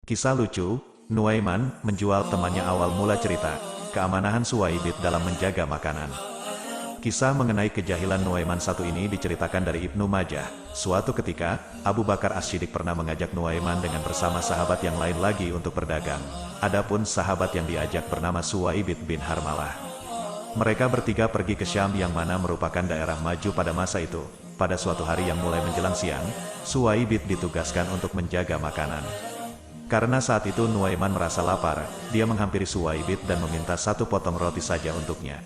Kisah lucu, Nuaiman menjual temannya. Awal mula cerita, keamanan Suwaibid dalam menjaga makanan. Kisah mengenai kejahilan Nuaiman satu ini diceritakan dari Ibnu Majah. Suatu ketika, Abu Bakar As-Siddiq pernah mengajak Nuaiman dengan bersama sahabat yang lain lagi untuk berdagang. Adapun sahabat yang diajak bernama Suwaibid bin Harmalah. Mereka bertiga pergi ke Syam yang mana merupakan daerah maju pada masa itu. Pada suatu hari yang mulai menjelang siang, Suwaibid ditugaskan untuk menjaga makanan. Karena saat itu Nuaiman merasa lapar, dia menghampiri Suwaibid dan meminta satu potong roti saja untuknya.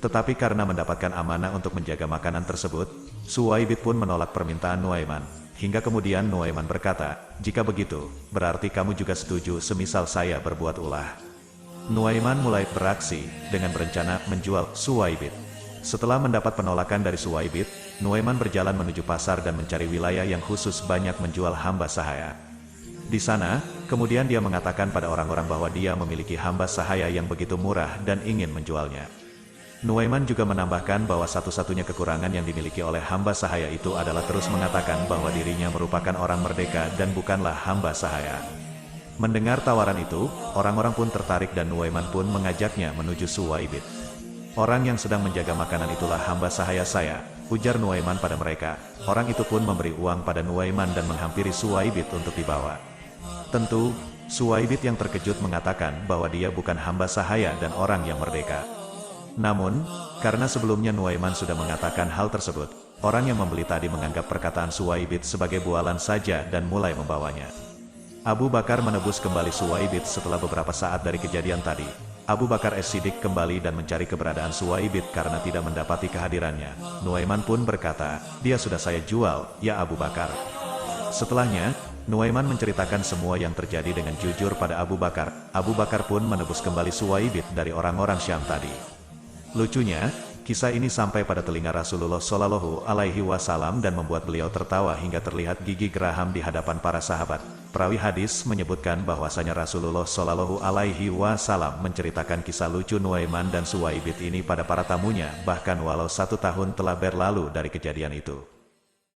Tetapi karena mendapatkan amanah untuk menjaga makanan tersebut, Suwaibid pun menolak permintaan Nuaiman. Hingga kemudian Nuaiman berkata, "Jika begitu, berarti kamu juga setuju semisal saya berbuat ulah." Nuaiman mulai beraksi dengan berencana menjual Suwaibid. Setelah mendapat penolakan dari Suwaibid, Nuaiman berjalan menuju pasar dan mencari wilayah yang khusus banyak menjual hamba sahaya. Di sana, kemudian dia mengatakan pada orang-orang bahwa dia memiliki hamba sahaya yang begitu murah dan ingin menjualnya. Nuaiman juga menambahkan bahwa satu-satunya kekurangan yang dimiliki oleh hamba sahaya itu adalah terus mengatakan bahwa dirinya merupakan orang merdeka dan bukanlah hamba sahaya. Mendengar tawaran itu, orang-orang pun tertarik dan Nuaiman pun mengajaknya menuju Suwaibid. "Orang yang sedang menjaga makanan itulah hamba sahaya saya," ujar Nuaiman pada mereka. Orang itu pun memberi uang pada Nuaiman dan menghampiri Suwaibid untuk dibawa. Tentu, Suwaibid yang terkejut mengatakan bahwa dia bukan hamba sahaya dan orang yang merdeka. Namun, karena sebelumnya Nuaiman sudah mengatakan hal tersebut, orang yang membeli tadi menganggap perkataan Suwaibid sebagai bualan saja dan mulai membawanya. Abu Bakar menebus kembali Suwaibid setelah beberapa saat dari kejadian tadi. Abu Bakar As-Siddiq kembali dan mencari keberadaan Suwaibid karena tidak mendapati kehadirannya. Nuaiman pun berkata, "Dia sudah saya jual, ya Abu Bakar." Setelahnya, Nuaiman menceritakan semua yang terjadi dengan jujur pada Abu Bakar. Abu Bakar pun menebus kembali Suwaibid dari orang-orang Syam tadi. Lucunya, kisah ini sampai pada telinga Rasulullah Shallallahu Alaihi Wasallam dan membuat beliau tertawa hingga terlihat gigi geraham di hadapan para sahabat. Perawi hadis menyebutkan bahwasanya Rasulullah Shallallahu Alaihi Wasallam menceritakan kisah lucu Nuaiman dan Suwaibid ini pada para tamunya, bahkan walau 1 tahun telah berlalu dari kejadian itu.